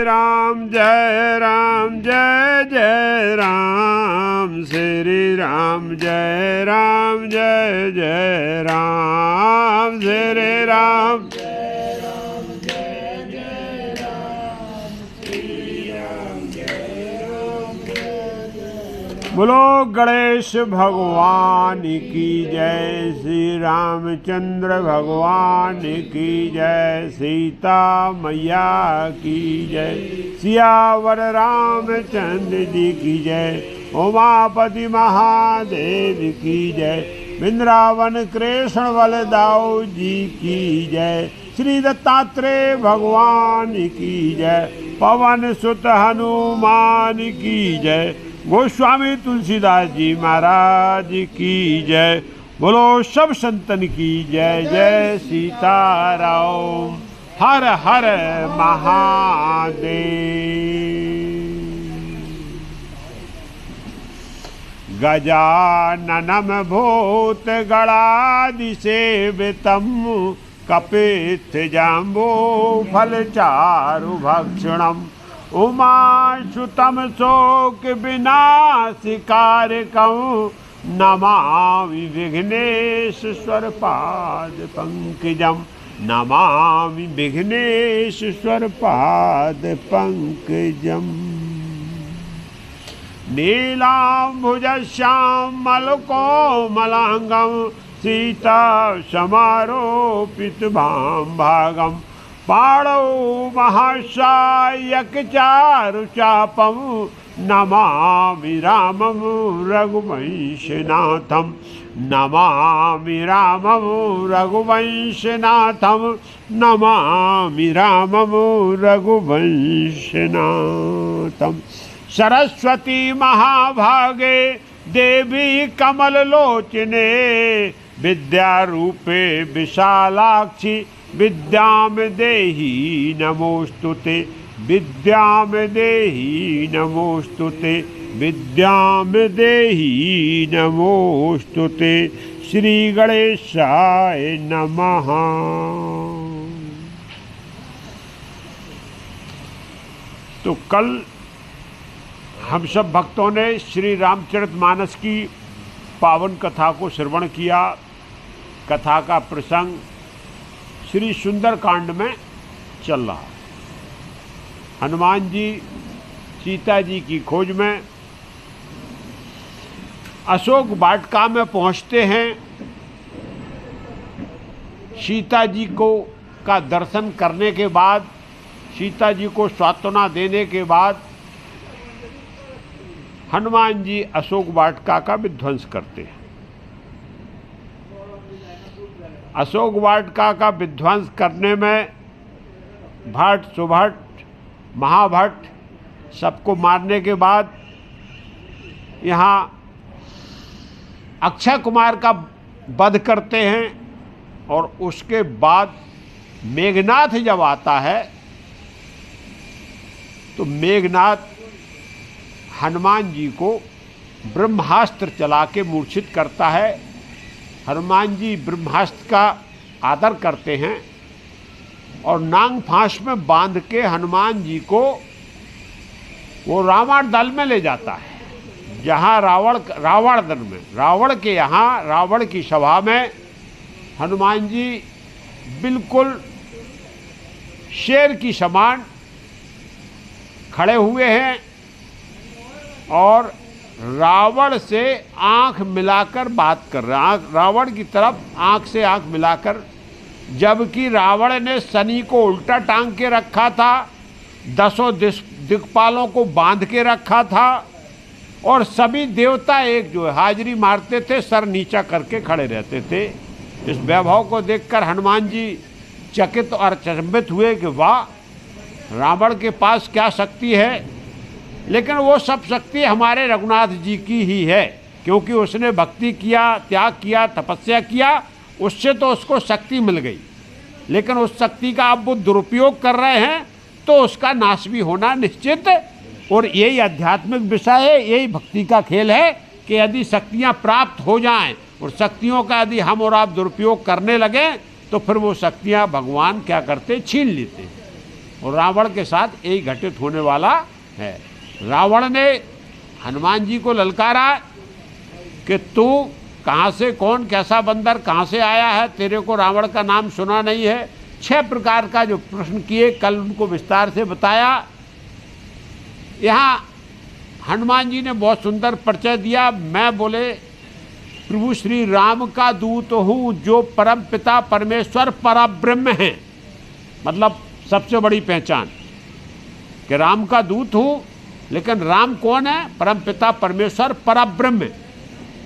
राम जय जय राम, श्री राम जय जय राम, श्री राम जय जय राम, श्री राम जय राम। बोलो गणेश भगवान की जय, श्री रामचंद्र भगवान की जय, सीता मैया की जय, सियावर रामचंद्र जी की जय, उमापति महादेव की जय, वृंदावन कृष्ण बलदाऊ जी की जय, श्री दत्तात्रेय भगवान की जय, पवन सुत हनुमान की जय, गोस्वामी तुलसीदास जी महाराज की जय। बोलो सब संतन की जय जय सीताराम। हर हर महादेव। गजाननम भूत गणादिसेवितं कपित्थ जाम्बो फलचारु भक्षणम् उमासुतं शोक विनाशिकारकं नमामि विघ्नेश्वर पाद पंकजं, नमामि विघ्नेश्वर पाद पंकजं। नीलाम्बुजश्यामलकोमलांगं सीता समारोपित भागं, पाणौ महासायक चारु चापं नमामि रामं रघुवंशनाथं, नमामि रामं रघुवंशनाथं, नमामि रामं रघुवंशनाथं। सरस्वती महाभागे देवी कमललोचने, विद्यारूपे विशालाक्षी विद्याम देहि नमोस्तुते, विद्याम देहि नमोस्तुते, विद्याम देहि नमोस्तुते। श्री गणेशाय नमः। तो कल हम सब भक्तों ने श्री रामचरितमानस की पावन कथा को श्रवण किया। कथा का प्रसंग श्री सुंदरकांड में चल रहा। हनुमान जी सीता जी की खोज में अशोक वाटिका में पहुंचते हैं। सीता जी को का दर्शन करने के बाद, सीता जी को सांत्वना देने के बाद हनुमान जी अशोक वाटिका का विध्वंस करते हैं। अशोक वाटिका का विध्वंस करने में भट्ट, सुभट्ट, महाभट्ट सबको मारने के बाद यहाँ अक्षय कुमार का वध करते हैं। और उसके बाद मेघनाथ जब आता है तो मेघनाथ हनुमान जी को ब्रह्मास्त्र चला के मूर्छित करता है। हनुमान जी ब्रह्मास्त्र का आदर करते हैं और नांग फांस में बांध के हनुमान जी को वो रावण दल में ले जाता है, जहाँ रावण दल में, रावण के यहाँ, रावण की सभा में हनुमान जी बिल्कुल शेर की समान खड़े हुए हैं और रावण से आंख मिलाकर बात कर रहे हैं, रावण की तरफ आंख से आंख मिलाकर। जबकि रावण ने शनि को उल्टा टांग के रखा था, 10 दिक्पालों को बांध के रखा था और सभी देवता एक जो हाजिरी मारते थे, सर नीचा करके खड़े रहते थे। इस वैभव को देखकर हनुमान जी चकित और अचंभित हुए कि वाह, रावण के पास क्या शक्ति है। लेकिन वो सब शक्ति हमारे रघुनाथ जी की ही है, क्योंकि उसने भक्ति किया, त्याग किया, तपस्या किया, उससे तो उसको शक्ति मिल गई। लेकिन उस शक्ति का अब वो दुरुपयोग कर रहे हैं तो उसका नाश भी होना निश्चित। और यही आध्यात्मिक विषय है, यही भक्ति का खेल है कि यदि शक्तियाँ प्राप्त हो जाएं और शक्तियों का यदि हम और आप दुरुपयोग करने लगें तो फिर वो शक्तियाँ भगवान क्या करते, छीन लेते हैं। और रावण के साथ यही घटित होने वाला है। रावण ने हनुमान जी को ललकारा कि तू कहाँ से, कौन कैसा बंदर कहाँ से आया है, तेरे को रावण का नाम सुना नहीं है। 6 प्रकार का जो प्रश्न किए, कल उनको विस्तार से बताया। यहाँ हनुमान जी ने बहुत सुंदर परिचय दिया। मैं बोले प्रभु श्री राम का दूत हूँ, जो परम पिता परमेश्वर परब्रह्म हैं। मतलब सबसे बड़ी पहचान कि राम का दूत हूँ, लेकिन राम कौन है? परम पिता परमेश्वर परब्रह्म,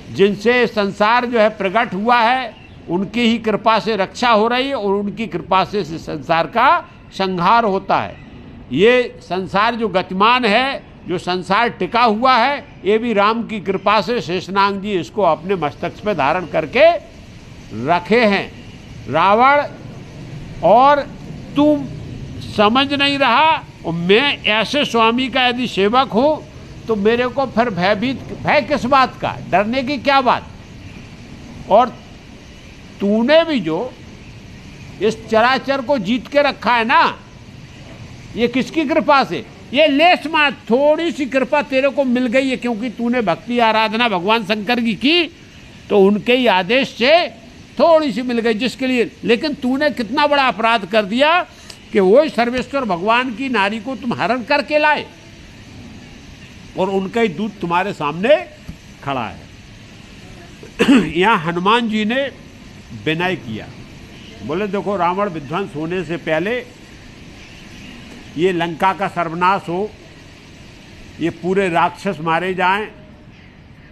जिनसे संसार जो है प्रकट हुआ है, उनकी ही कृपा से रक्षा हो रही है और उनकी कृपा से संसार का संहार होता है। ये संसार जो गतिमान है, जो संसार टिका हुआ है, ये भी राम की कृपा से शेषनाग जी इसको अपने मस्तक पे धारण करके रखे हैं। रावण, और तू समझ नहीं रहा, और मैं ऐसे स्वामी का यदि सेवक हूँ तो मेरे को फिर भय किस बात का, डरने की क्या बात। और तूने भी जो इस चराचर को जीत के रखा है ना, ये किसकी कृपा से? ये लेस मात थोड़ी सी कृपा तेरे को मिल गई है, क्योंकि तूने भक्ति आराधना भगवान शंकर की तो उनके ही आदेश से थोड़ी सी मिल गई, जिसके लिए। लेकिन तूने कितना बड़ा अपराध कर दिया कि वही सर्वेश्वर भगवान की नारी को तुम हरण करके लाए और उनका ही दूत तुम्हारे सामने खड़ा है। यहाँ हनुमान जी ने विनय किया, बोले देखो रावण विध्वंस होने से पहले ये लंका का सर्वनाश हो, ये पूरे राक्षस मारे जाएं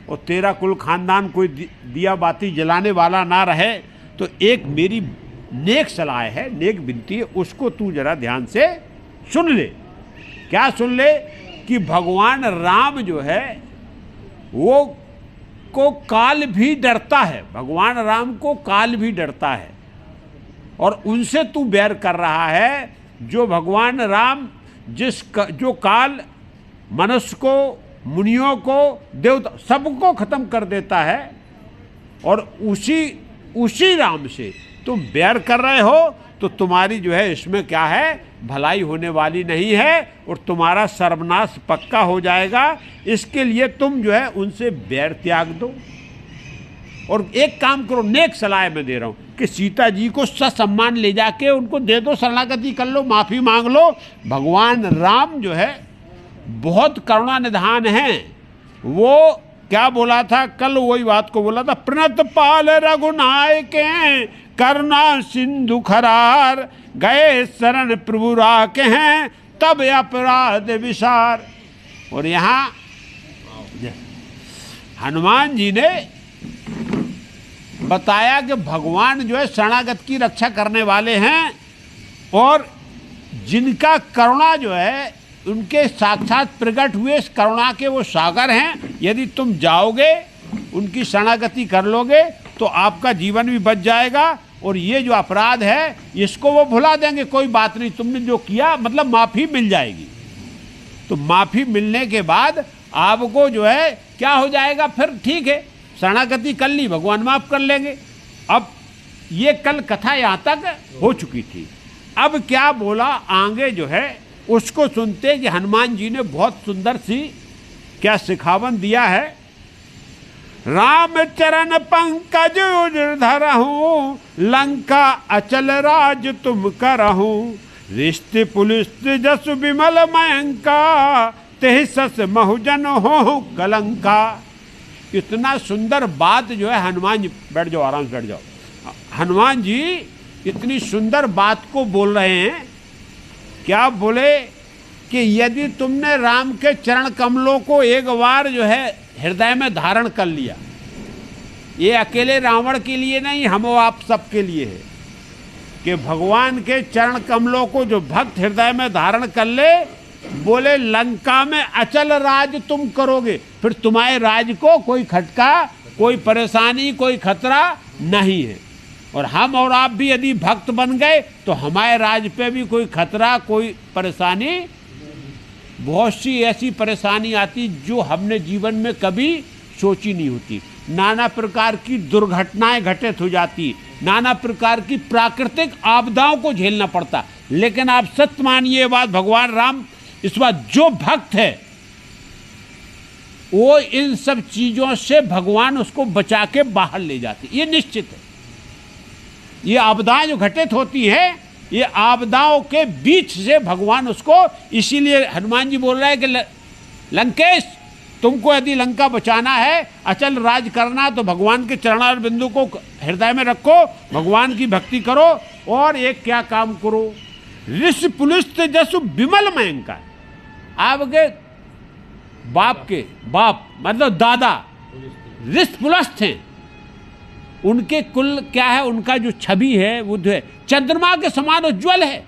और तेरा कुल खानदान कोई दिया बाती जलाने वाला ना रहे, तो एक मेरी नेक सलाह है, नेक विनती है, उसको तू जरा ध्यान से सुन ले। क्या सुन ले? कि भगवान राम जो है वो को काल भी डरता है, भगवान राम को काल भी डरता है, और उनसे तू बैर कर रहा है। जो भगवान राम जो काल मनुष्य को, मुनियों को, देवता सबको खत्म कर देता है, और उसी राम से तुम बैर कर रहे हो, तो तुम्हारी जो है इसमें क्या है, भलाई होने वाली नहीं है और तुम्हारा सर्वनाश पक्का हो जाएगा। इसके लिए तुम जो है उनसे बैर त्याग दो और एक काम करो, नेक सलाह मैं दे रहा हूँ कि सीता जी को ससम्मान ले जाके उनको दे दो, शरणागति कर लो, माफ़ी मांग लो। भगवान राम जो है बहुत करुणा निधान हैं। वो क्या बोला था कल, वही बात को बोला था, प्रणत पाल रघुनायक करुणा सिंधु खरार, गए शरण प्रभु राके हैं तब अपराध विसार। और यहाँ हनुमान जी ने बताया कि भगवान जो है शरणागत की रक्षा करने वाले हैं और जिनका करुणा जो है उनके साक्षात प्रकट हुए इस करुणा के वो सागर हैं। यदि तुम जाओगे उनकी शरणागति कर लोगे तो आपका जीवन भी बच जाएगा और ये जो अपराध है इसको वो भुला देंगे, कोई बात नहीं, तुमने जो किया मतलब माफ़ी मिल जाएगी। तो माफ़ी मिलने के बाद आपको जो है क्या हो जाएगा, फिर ठीक है शरणागति कर ली, भगवान माफ़ कर लेंगे। अब ये कल कथा यहाँ तक हो चुकी थी। अब क्या बोला आगे जो है उसको सुनते कि हनुमान जी ने बहुत सुंदर सी क्या सिखावन दिया है। राम चरण पंकज धरहूँ, लंका अचल राज तुम करहूँ, रिश्ते पुलिस जस विमल मयंका, तेहि सस महुजन हो कलंका। इतना सुंदर बात जो है हनुमान जी, बैठ जाओ आराम से बैठ जाओ, हनुमान जी इतनी सुंदर बात को बोल रहे हैं। क्या बोले कि यदि तुमने राम के चरण कमलों को एक बार जो है हृदय में धारण कर लिया, ये अकेले रावण के लिए नहीं, हम आप सबके लिए है कि भगवान के चरण कमलों को जो भक्त हृदय में धारण कर ले, बोले लंका में अचल राज तुम करोगे, फिर तुम्हारे राज को कोई खटका, कोई परेशानी, कोई खतरा नहीं है। और हम और आप भी यदि भक्त बन गए तो हमारे राज पे भी कोई खतरा, कोई परेशानी, बहुत सी ऐसी परेशानी आती जो हमने जीवन में कभी सोची नहीं होती। नाना प्रकार की दुर्घटनाएं घटित हो जाती, नाना प्रकार की प्राकृतिक आपदाओं को झेलना पड़ता। लेकिन आप सत्य मानिए ये बात, भगवान राम इस बात, जो भक्त है वो इन सब चीजों से भगवान उसको बचा के बाहर ले जाते, ये निश्चित है। ये आपदाएं जो घटित होती है, ये आपदाओं के बीच से भगवान उसको, इसीलिए हनुमान जी बोल रहे हैं कि लंकेश, तुमको यदि लंका बचाना है, अचल राज करना, तो भगवान के चरणार बिंदु को हृदय में रखो, भगवान की भक्ति करो, और एक क्या काम करो, ऋषि पुलिस जसु विमल मयंका, आपके बाप के बाप मतलब दादा ऋषि पुलस थे, उनके कुल क्या है, उनका जो छवि है वो जो है चंद्रमा के समान उज्ज्वल है।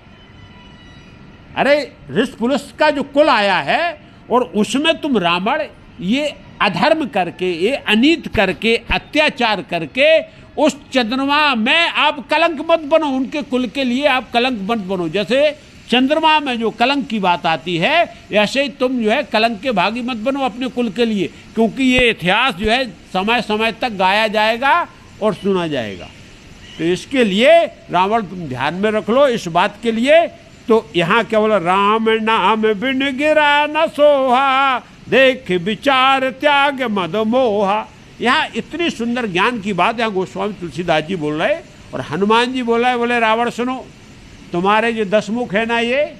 अरे ऋषि पुलस का जो कुल आया है, और उसमें तुम रावण ये अधर्म करके, ये अनीत करके, अत्याचार करके उस चंद्रमा में आप कलंक मत बनो, उनके कुल के लिए आप कलंक मत बनो। जैसे चंद्रमा में जो कलंक की बात आती है, ऐसे ही तुम जो है कलंक के भागी मत बनो अपने कुल के लिए, क्योंकि ये इतिहास जो है समय समय तक गाया जाएगा और सुना जाएगा। तो इसके लिए रावण तुम ध्यान में रख लो इस बात के लिए। तो यहाँ क्या बोला, राम नाम बिन गिरा न सोहा, देख विचार त्याग मद मोहा। यहाँ इतनी सुंदर ज्ञान की बात यहाँ गोस्वामी तुलसीदास जी बोल रहे, और हनुमान जी बोल रहे, बोले रावण सुनो, तुम्हारे जो 10 मुख है ना, ये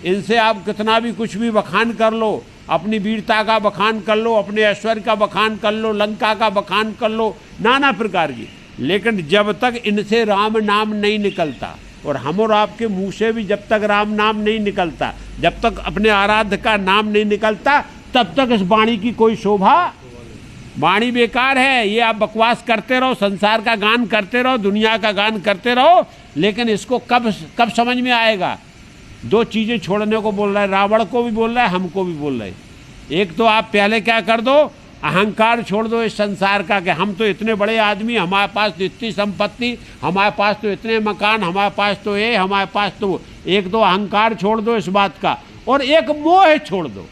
इनसे आप कितना भी कुछ भी बखान कर लो, अपनी वीरता का बखान कर लो, अपने ऐश्वर्य का बखान कर लो, लंका का बखान कर लो, नाना प्रकार की, लेकिन जब तक इनसे राम नाम नहीं निकलता, और हम और आपके मुंह से भी जब तक राम नाम नहीं निकलता, जब तक अपने आराध्य का नाम नहीं निकलता, तब तक इस वाणी की कोई शोभा, वाणी बेकार है। ये आप बकवास करते रहो, संसार का गान करते रहो, दुनिया का गान करते रहो, लेकिन इसको कब समझ में आएगा। 2 चीज़ें छोड़ने को बोल रहा है, रावण को भी बोल रहा है, हमको भी बोल रहा है। एक तो आप पहले क्या कर दो, अहंकार छोड़ दो इस संसार का, कि हम तो इतने बड़े आदमी, हमारे पास तो इतनी संपत्ति, हमारे पास तो इतने मकान, हमारे पास तो ये, हमारे पास तो, एक तो अहंकार छोड़ दो इस बात का, और एक मोह छोड़ दो।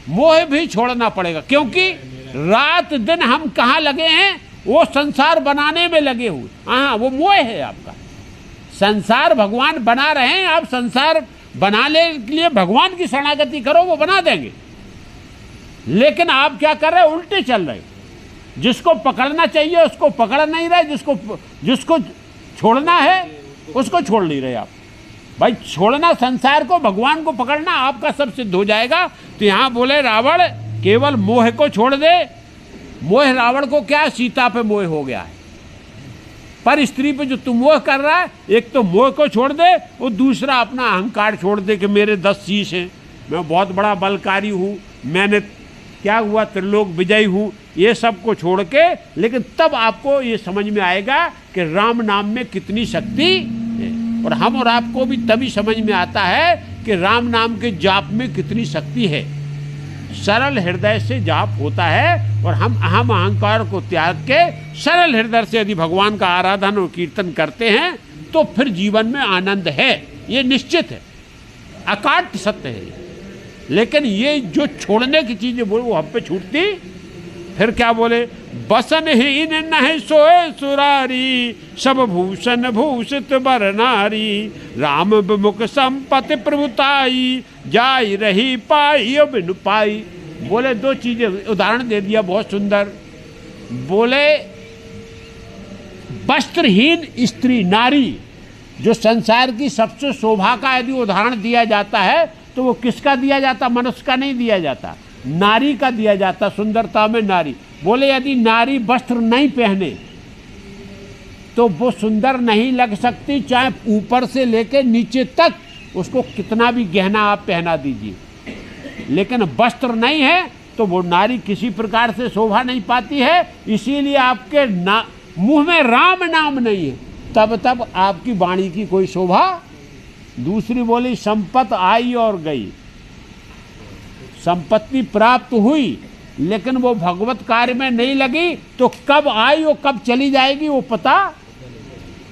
मोह भी छोड़ना पड़ेगा, क्योंकि रात दिन हम कहाँ लगे हैं, वो संसार बनाने में लगे हुए। हाँ, वो मोह है आपका। संसार भगवान बना रहे हैं, आप संसार बनाने के लिए भगवान की शरणागति करो, वो बना देंगे। लेकिन आप क्या कर रहे हैं, उल्टे चल रहे। जिसको पकड़ना चाहिए उसको पकड़ नहीं रहे, जिसको छोड़ना है उसको छोड़ नहीं रहे आप। भाई छोड़ना संसार को, भगवान को पकड़ना, आपका सब सिद्ध हो जाएगा। तो यहाँ बोले रावण केवल मोह को छोड़ दे। मोह रावण को क्या, सीता पे मोह हो गया है, पर स्त्री पे जो तुम मोह कर रहा है, एक तो मोह को छोड़ दे, और दूसरा अपना अहंकार छोड़ दे कि मेरे 10 शीश हैं, मैं बहुत बड़ा बलकारी हूँ, मैंने क्या हुआ, त्रिलोक विजयी हूँ, ये सब को छोड़ के। लेकिन तब आपको ये समझ में आएगा कि राम नाम में कितनी शक्ति है, और हम और आपको भी तभी समझ में आता है कि राम नाम के जाप में कितनी शक्ति है। सरल हृदय से जाप होता है, और हम अहम अहंकार को त्याग के सरल हृदय से यदि भगवान का आराधन और कीर्तन करते हैं, तो फिर जीवन में आनंद है, ये निश्चित है, अकाट्य सत्य है। लेकिन ये जो छोड़ने की चीजें बोले वो हम पे छूटती। फिर क्या बोले, बसन ही इन नहीं सोए सुरारी, सब भूषण भूषित बर नारी, राम विमुख संपत्ति प्रभुताई, जाई रही पाई बिनु पाई। बोले 2 चीजें उदाहरण दे दिया, बहुत सुंदर। बोले वस्त्रहीन स्त्री नारी, जो संसार की सबसे शोभा का यदि उदाहरण दिया जाता है, तो वो किसका दिया जाता, मनुष्य का नहीं दिया जाता, नारी का दिया जाता, सुंदरता में नारी। बोले यदि नारी वस्त्र नहीं पहने तो वो सुंदर नहीं लग सकती, चाहे ऊपर से लेके नीचे तक उसको कितना भी गहना आप पहना दीजिए, लेकिन वस्त्र नहीं है तो वो नारी किसी प्रकार से शोभा नहीं पाती है। इसीलिए आपके मुंह में राम नाम नहीं है, तब आपकी वाणी की कोई शोभा। दूसरी बोली, संपत्ति आई और गई, संपत्ति प्राप्त हुई, लेकिन वो भगवत कार्य में नहीं लगी, तो कब आई और कब चली जाएगी वो पता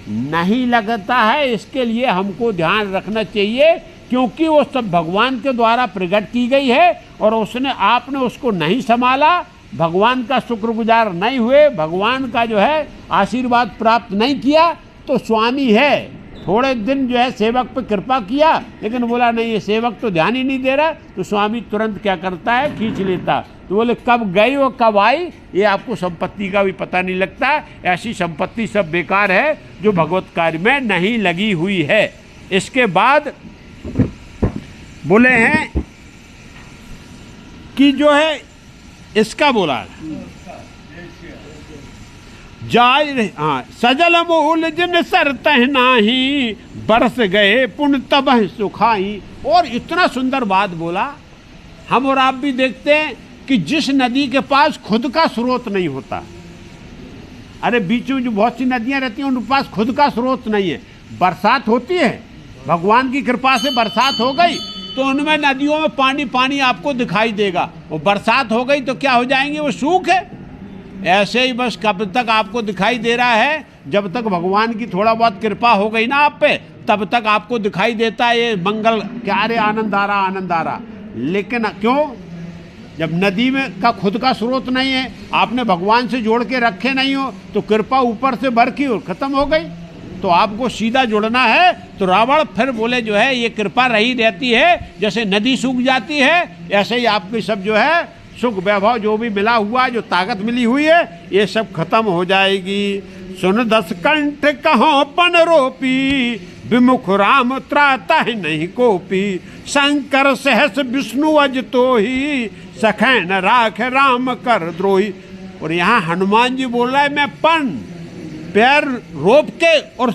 नहीं लगता है। इसके लिए हमको ध्यान रखना चाहिए, क्योंकि वो सब भगवान के द्वारा प्रकट की गई है, और आपने उसको नहीं संभाला, भगवान का शुक्रगुजार नहीं हुए, भगवान का जो है आशीर्वाद प्राप्त नहीं किया, तो स्वामी है थोड़े दिन जो है सेवक पे कृपा किया, लेकिन बोला नहीं ये सेवक तो ध्यान ही नहीं दे रहा, तो स्वामी तुरंत क्या करता है, खींच लेता। तो बोले कब गई और कब आई ये आपको संपत्ति का भी पता नहीं लगता। ऐसी संपत्ति सब बेकार है जो भगवत कार्य में नहीं लगी हुई है। इसके बाद बोले हैं कि जो है इसका बोला जाय, हाँ, सजल मूल जिन सर तहनाही बरस गए पुण्य तब सुखाई। और इतना सुंदर बात बोला। हम और आप भी देखते हैं कि जिस नदी के पास खुद का स्रोत नहीं होता, अरे बीच में जो बहुत सी नदियां रहती हैं उनके पास खुद का स्रोत नहीं है, बरसात होती है, भगवान की कृपा से बरसात हो गई तो उनमें नदियों में पानी पानी आपको दिखाई देगा। वो बरसात हो गई तो क्या हो जाएंगे, वो सूख है। ऐसे ही बस कब तक आपको दिखाई दे रहा है, जब तक भगवान की थोड़ा बहुत कृपा हो गई ना आप पे, तब तक आपको दिखाई देता है ये मंगल, क्या रे आनंद आ रहा आनंद आ रहा। लेकिन क्यों, जब नदी में का खुद का स्रोत नहीं है, आपने भगवान से जोड़ के रखे नहीं हो, तो कृपा ऊपर से बरकी और खत्म हो गई। तो आपको सीधा जुड़ना है। तो रावण फिर बोले जो है ये कृपा रही रहती है, जैसे नदी सूख जाती है ऐसे ही आपकी सब जो है सुख वैभव जो भी मिला हुआ, जो ताकत मिली हुई है, ये सब खत्म हो जाएगी। सुन दस कंठ कहो पन रोपी, विमुख राम त्राता है नहीं कोपी। शंकर सहस विष्णु अज तो ही, सखैन राख राम कर द्रोही। और यहाँ हनुमान जी बोल रहा है मैं पन पैर रोप के और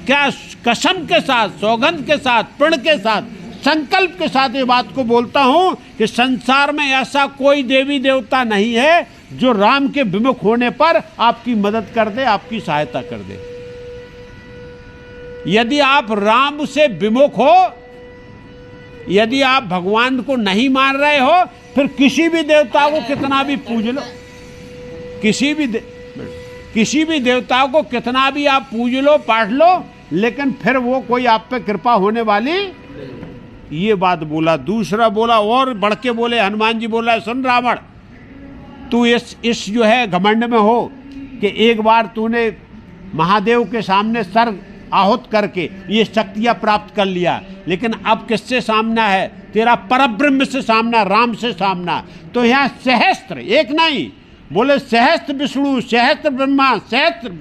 क्या कसम के साथ, सौगंध के साथ, प्रण के साथ, संकल्प के साथ ये बात को बोलता हूं कि संसार में ऐसा कोई देवी देवता नहीं है जो राम के विमुख होने पर आपकी मदद कर दे, आपकी सहायता कर दे। यदि आप राम से विमुख हो, यदि आप भगवान को नहीं मान रहे हो, फिर किसी भी देवता को कितना भी पूज लो, किसी भी देवता को कितना भी आप पूज लो, पाठ लो, लेकिन फिर वो कोई आप पे कृपा होने वाली, ये बात बोला। दूसरा बोला और बढ़ के बोले, हनुमान जी बोला सुन रावण, तू इस जो है घमंड में हो कि एक बार तूने महादेव के सामने सर आहुत करके ये शक्तियां प्राप्त कर लिया, लेकिन अब किससे सामना है, तेरा परब्रह्म से सामना, राम से सामना। तो यहाँ सहस्त्र, एक नहीं, बोले सहस्त्र विष्णु, सहस्त्र ब्रह्मा, सहस्त्र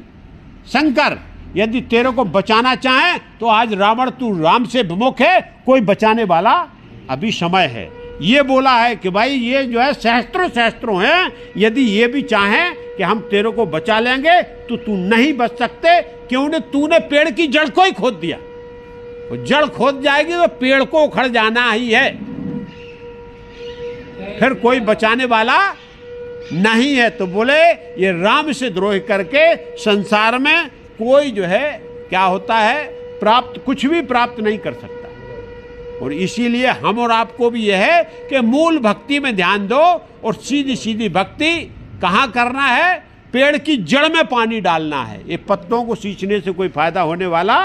शंकर, यदि तेरे को बचाना चाहे तो आज रावण तू राम से विमुख है, कोई बचाने वाला अभी समय है। ये बोला है कि भाई ये जो है सहस्त्रों हैं, यदि ये भी चाहें कि हम तेरे को बचा लेंगे तो तू नहीं बच सकते। क्यों ने, तूने पेड़ की जड़ को ही खोद दिया, वो जड़ खोद जाएगी तो पेड़ को उखड़ जाना ही है, फिर कोई बचाने वाला नहीं है। तो बोले ये राम से द्रोह करके संसार में कोई जो है क्या होता है, प्राप्त कुछ भी प्राप्त नहीं कर सकता। और इसीलिए हम और आपको भी यह है कि मूल भक्ति में ध्यान दो, और सीधी सीधी भक्ति कहाँ करना है, पेड़ की जड़ में पानी डालना है। ये पत्तों को सींचने से कोई फायदा होने वाला,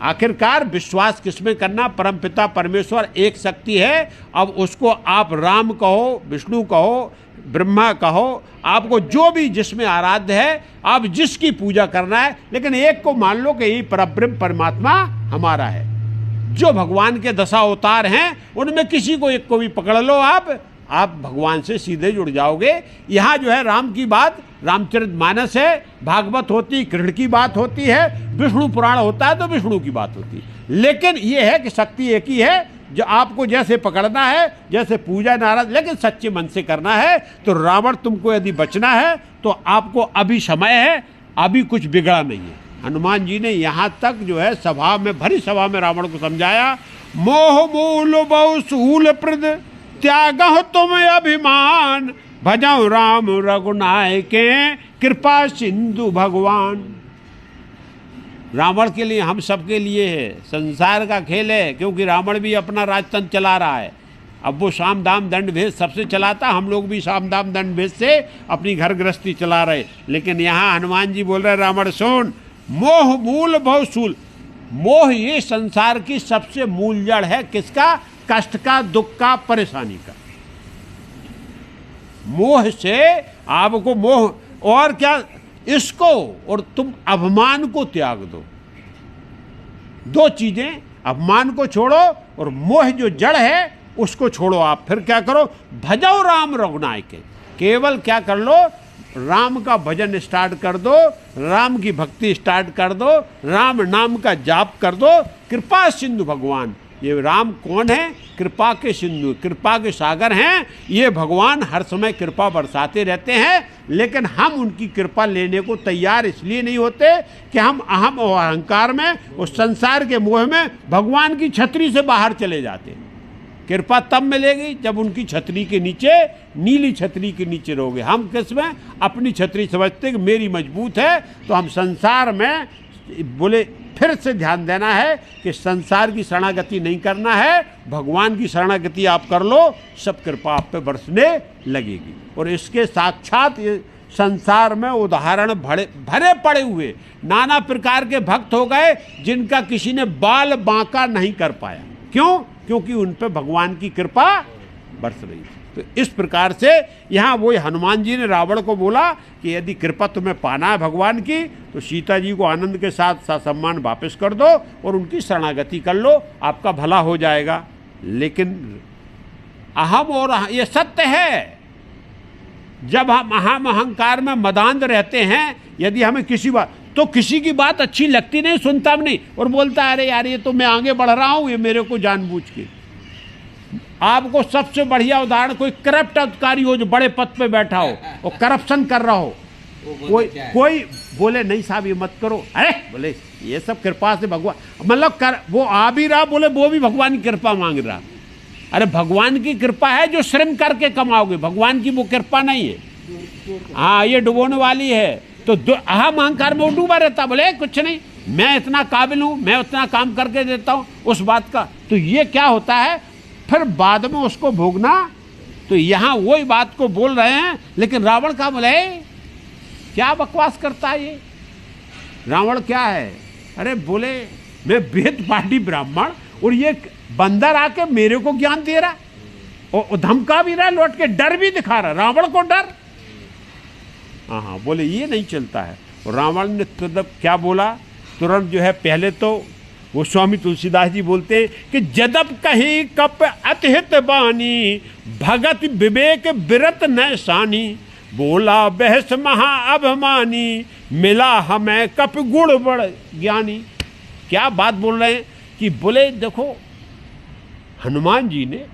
आखिरकार विश्वास किसमें करना, परमपिता परमेश्वर एक शक्ति है। अब उसको आप राम कहो, विष्णु कहो, ब्रह्मा कहो, आपको जो भी जिसमें आराध्य है, आप जिसकी पूजा करना है, लेकिन एक को मान लो कि यही परब्रह्म परमात्मा हमारा है। जो भगवान के 10 अवतार हैं उनमें किसी को एक को भी पकड़ लो, आप भगवान से सीधे जुड़ जाओगे। यहाँ जो है राम की बात रामचरितमानस है, भागवत होती, कृष्ण की बात होती है, विष्णु पुराण होता है तो विष्णु की बात होती है। लेकिन ये है कि शक्ति एक ही है, जो आपको जैसे पकड़ना है, जैसे पूजा नाराज, लेकिन सच्चे मन से करना है। तो रावण तुमको यदि बचना है तो आपको अभी समय है, अभी कुछ बिगड़ा नहीं है। हनुमान जी ने यहाँ तक जो है सभा में, भरी सभा में रावण को समझाया, मोह मूल बहु सूल प्रद त्यागह तुम अभिमान, भजौ राम रघुनायके कृपा सिंधु भगवान। रावण के लिए, हम सबके लिए है, संसार का खेल है, क्योंकि रावण भी अपना राजतंत्र चला रहा है। अब वो साम दाम दंड भेद सबसे चलाता, हम लोग भी साम दाम दंड भेद से अपनी घर गृहस्थी चला रहे। लेकिन यहाँ हनुमान जी बोल रहे रावण सुन, मोह मूल बहु सूल, मोह ये संसार की सबसे मूल जड़ है, किसका, कष्ट का, दुख का, परेशानी का। मोह से आपको मोह और क्या, इसको, और तुम अभिमान को त्याग दो। दो चीजें, अभिमान को छोड़ो और मोह जो जड़ है उसको छोड़ो। आप फिर क्या करो, भजो राम रघुनायके, केवल क्या कर लो, राम का भजन स्टार्ट कर दो, राम की भक्ति स्टार्ट कर दो, राम नाम का जाप कर दो। कृपा सिंधु भगवान, ये राम कौन है, कृपा के सिंधु, कृपा के सागर हैं। ये भगवान हर समय कृपा बरसाते रहते हैं, लेकिन हम उनकी कृपा लेने को तैयार इसलिए नहीं होते कि हम अहम और अहंकार में, उस संसार के मोह में भगवान की छतरी से बाहर चले जाते हैं। कृपा तब मिलेगी जब उनकी छतरी के नीचे, नीली छतरी के नीचे रहोगे। हम किस में, अपनी छतरी समझते कि मेरी मजबूत है, तो हम संसार में बोले फिर से ध्यान देना है कि संसार की शरणागति नहीं करना है, भगवान की शरणागति आप कर लो, सब कृपा आप पे बरसने लगेगी। और इसके साक्षात ये संसार में उदाहरण भरे पड़े हुए नाना प्रकार के भक्त हो गए, जिनका किसी ने बाल बांका नहीं कर पाया। क्यों? क्योंकि उन पे भगवान की कृपा बरस रही थी। तो इस प्रकार से यहाँ वो हनुमान जी ने रावण को बोला कि यदि कृपा तुम्हें पाना है भगवान की, तो सीता जी को आनंद के साथ सम्मान वापस कर दो और उनकी शरणागति कर लो, आपका भला हो जाएगा। लेकिन अहम और ये सत्य है, जब हम अहम अहंकार में मदांध रहते हैं, यदि हमें किसी बात, तो किसी की बात अच्छी लगती नहीं, सुनता भी नहीं और बोलता है अरे यार ये तो मैं आगे बढ़ रहा हूँ, ये मेरे को जानबूझ के। आपको सबसे बढ़िया उदाहरण, कोई करप्ट अधिकारी हो जो बड़े पद पे बैठा हो और करप्शन कर रहा हो, कोई बोले नहीं साहब ये मत करो, अरे बोले ये सब कृपा से भगवान, मतलब वो आ भी रहा, बोले वो भी भगवान की कृपा मांग रहा। अरे भगवान की कृपा है जो श्रम करके कमाओगे, भगवान की वो कृपा नहीं है। हाँ, ये डुबोने वाली है। तो अहम अहंकार में डूबा रहता, बोले कुछ नहीं, मैं इतना काबिल हूँ, मैं उतना काम करके देता हूँ, उस बात का। तो ये क्या होता है, फिर बाद में उसको भोगना। तो यहाँ वही बात को बोल रहे हैं, लेकिन रावण का बोले क्या बकवास करता है ये, रावण क्या है, अरे बोले मैं वेद पाठी ब्राह्मण और ये बंदर आके मेरे को ज्ञान दे रहा और धमका भी रहा, लौट के डर भी दिखा रहा, रावण को डर। हाँ, बोले ये नहीं चलता है। और रावण ने तुरंत क्या बोला, तुरंत जो है, पहले तो वो स्वामी तुलसीदास जी बोलते हैं कि जदप कही कप अतिहित बानी, भगत विवेक बिरत न सानी, बोला बहस महा अभिमानी, मिला हमें कप गुण बड़ ज्ञानी। क्या बात बोल रहे हैं कि बोले देखो हनुमान जी ने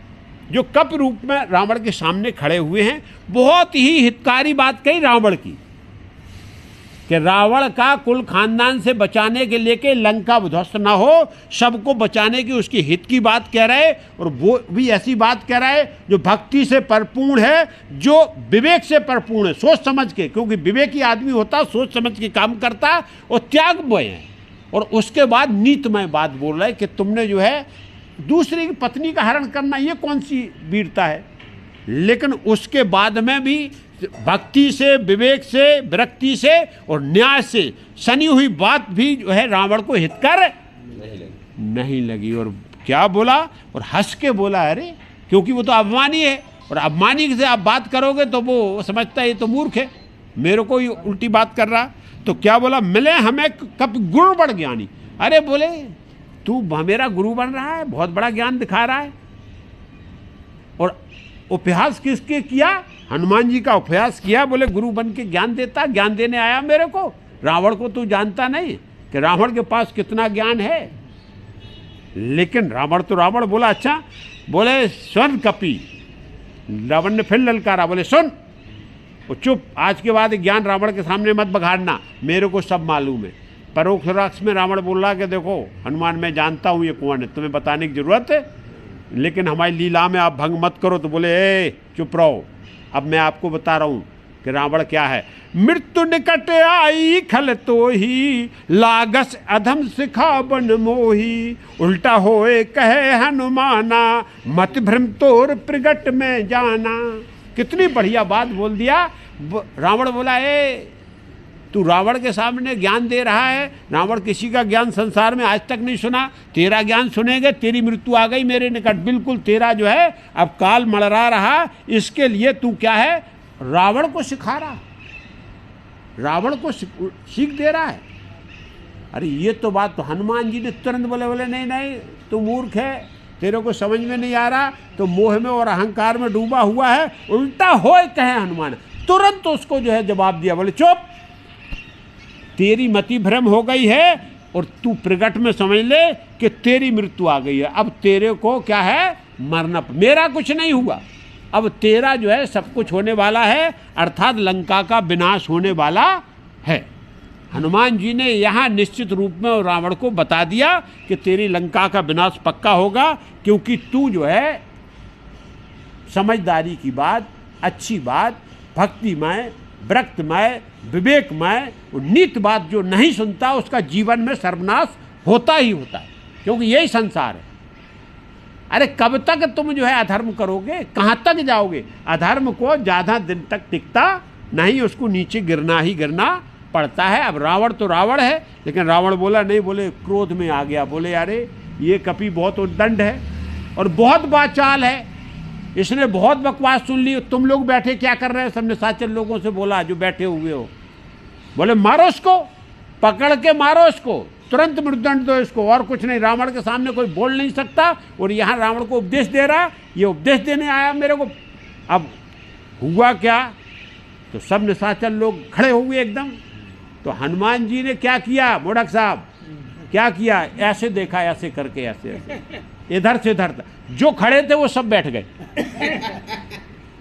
जो कप रूप में रावण के सामने खड़े हुए हैं, बहुत ही हितकारी बात कही रावण की, कि रावण का कुल खानदान से बचाने के लिए कि लंका ध्वस्त ना हो, सबको बचाने की उसकी हित की बात कह रहे। और वो भी ऐसी बात कह रहा है जो भक्ति से परिपूर्ण है, जो विवेक से परिपूर्ण है, सोच समझ के, क्योंकि विवेकी आदमी होता सोच समझ के काम करता और त्यागमय है। और उसके बाद नीतमय बात बोल रहा है कि तुमने जो है दूसरी की पत्नी का हरण करना, ये कौन सी वीरता है। लेकिन उसके बाद में भी भक्ति से, विवेक से, विरक्ति से और न्याय से सनी हुई बात भी जो है रावण को हितकर नहीं लगी। और क्या बोला, और हंस के बोला, अरे क्योंकि वो तो अभिमानी है, और अभिमानी से आप बात करोगे तो वो समझता है ये तो मूर्ख है, मेरे को ही उल्टी बात कर रहा। तो क्या बोला, मिले हमें कब गुण बड़ ज्ञानी। अरे बोले तू मेरा गुरु बन रहा है, बहुत बड़ा ज्ञान दिखा रहा है। और उपहास किसके किया, हनुमान जी का उपहास किया। बोले गुरु बन के ज्ञान देता, ज्ञान देने आया मेरे को। रावण को तू जानता नहीं कि रावण के पास कितना ज्ञान है। लेकिन रावण तो रावण बोला, अच्छा बोले सुन कपी। रावण ने फिर ललकारा, बोले सुन और चुप, आज के बाद ज्ञान रावण के सामने मत बघाड़ना, मेरे को सब मालूम है। परोक्ष राक्ष में रावण बोल रहा कि देखो हनुमान मैं जानता हूँ ये कौन है, तुम्हें बताने की जरूरत है, लेकिन हमारी लीला में आप भंग मत करो। तो बोले ए चुप रहो, अब मैं आपको बता रहा हूँ कि रावण क्या है। मृत्यु निकट आई खल तो ही, लागस अधम सिखा बन मोही, उल्टा होए कहे हनुमाना, मत भ्रम तोर प्रगट में जाना। कितनी बढ़िया बात बोल दिया। रावण बोला ए तू रावण के सामने ज्ञान दे रहा है, रावण किसी का ज्ञान संसार में आज तक नहीं सुना, तेरा ज्ञान सुनेंगे, तेरी मृत्यु आ गई मेरे निकट, बिल्कुल तेरा जो है अब काल मड़रा रहा। इसके लिए तू क्या है, रावण को सिखा रहा, रावण को सीख दे रहा है। अरे ये तो बात, तो हनुमान जी ने तुरंत बोले, बोले नहीं नहीं तू मूर्ख है, तेरे को समझ में नहीं आ रहा, तो मोह में और अहंकार में डूबा हुआ है, उल्टा होए कहे हनुमान। तुरंत उसको जो है जवाब दिया, बोले चुप, तेरी मति भ्रम हो गई है और तू प्रगट में समझ ले कि तेरी मृत्यु आ गई है। अब तेरे को क्या है, मरना, मेरा कुछ नहीं हुआ, अब तेरा जो है सब कुछ होने वाला है, अर्थात लंका का विनाश होने वाला है। हनुमान जी ने यहाँ निश्चित रूप में रावण को बता दिया कि तेरी लंका का विनाश पक्का होगा, क्योंकि तू जो है समझदारी की बात, अच्छी बात, भक्तिमय, व्रतमय, विवेकमय, नीत बात जो नहीं सुनता उसका जीवन में सर्वनाश होता ही होता है, क्योंकि यही संसार है। अरे कब तक तुम जो है अधर्म करोगे, कहाँ तक जाओगे? अधर्म को ज़्यादा दिन तक टिकता नहीं, उसको नीचे गिरना ही गिरना पड़ता है। अब रावण तो रावण है, लेकिन रावण बोला नहीं, बोले क्रोध में आ गया, बोले अरे ये कपि बहुत उद्दंड है और बहुत बाचाल है, इसने बहुत बकवास सुन ली, तुम लोग बैठे क्या कर रहे हो? सबने साचल लोगों से बोला जो बैठे हुए हो, बोले मारो इसको, पकड़ के मारो इसको, तुरंत मृत्युदंड दो इसको, और कुछ नहीं। रावण के सामने कोई बोल नहीं सकता, और यहाँ रावण को उपदेश दे रहा, ये उपदेश देने आया मेरे को। अब हुआ क्या, तो सब निशाचर लोग खड़े हुए एकदम। तो हनुमान जी ने क्या किया, मोड़क साहब क्या किया, ऐसे देखा, ऐसे करके, ऐसे ऐसे इधर से इधर तक, जो खड़े थे वो सब बैठ गए,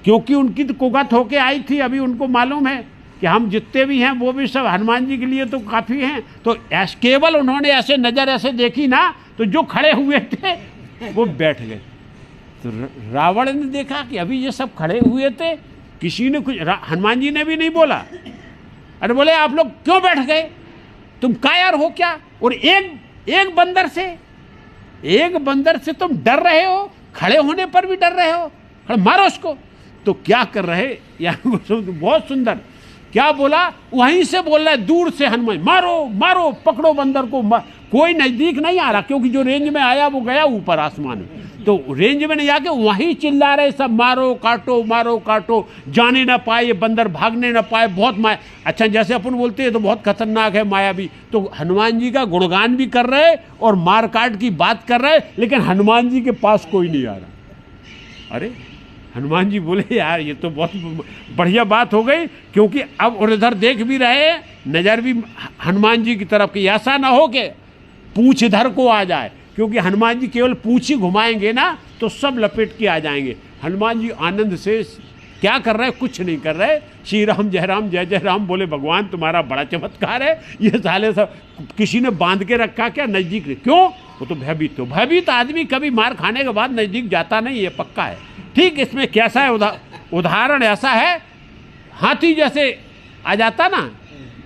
क्योंकि उनकी तो कुगत होके आई थी। अभी उनको मालूम है कि हम जितने भी हैं वो भी सब हनुमान जी के लिए तो काफ़ी हैं। तो केवल उन्होंने ऐसे नज़र ऐसे देखी ना, तो जो खड़े हुए थे वो बैठ गए। तो रावण ने देखा कि अभी ये सब खड़े हुए थे, किसी ने कुछ, हनुमान जी ने भी नहीं बोला। अरे बोले आप लोग क्यों बैठ गए, तुम कायर हो क्या? और एक बंदर से तुम डर रहे हो, खड़े होने पर भी डर रहे हो, मारो उसको। तो क्या कर रहे, बहुत सुंदर क्या बोला, वहीं से बोल रहा है दूर से हनुमान, मारो मारो, पकड़ो बंदर को। कोई नज़दीक नहीं आ रहा, क्योंकि जो रेंज में आया वो गया ऊपर आसमान में, तो रेंज में नहीं आके वहीं चिल्ला रहे सब, मारो काटो, मारो काटो, जाने ना पाए ये बंदर, भागने ना पाए, बहुत माया। अच्छा, जैसे अपन बोलते हैं तो बहुत खतरनाक है माया भी, तो हनुमान जी का गुणगान भी कर रहे और मार काट की बात कर रहे, लेकिन हनुमान जी के पास कोई नहीं आ रहा। अरे हनुमान जी बोले यार ये तो बहुत बढ़िया बात हो गई, क्योंकि अब उधर देख भी रहे, नज़र भी हनुमान जी की तरफ की, ऐसा ना हो कि पूछ इधर को आ जाए, क्योंकि हनुमान जी केवल पूछ ही घुमाएंगे ना तो सब लपेट के आ जाएंगे। हनुमान जी आनंद से क्या कर रहे, कुछ नहीं कर रहे, श्री राम जय जय राम बोले, भगवान तुम्हारा बड़ा चमत्कार है। ये साले सब किसी ने बांध के रखा क्या नज़दीक, क्यों? वो तो भयभीत, तो भयभीत आदमी कभी मार खाने के बाद नज़दीक जाता नहीं, ये पक्का है। ठीक इसमें कैसा है, उदाहरण ऐसा है, हाथी जैसे आ जाता ना,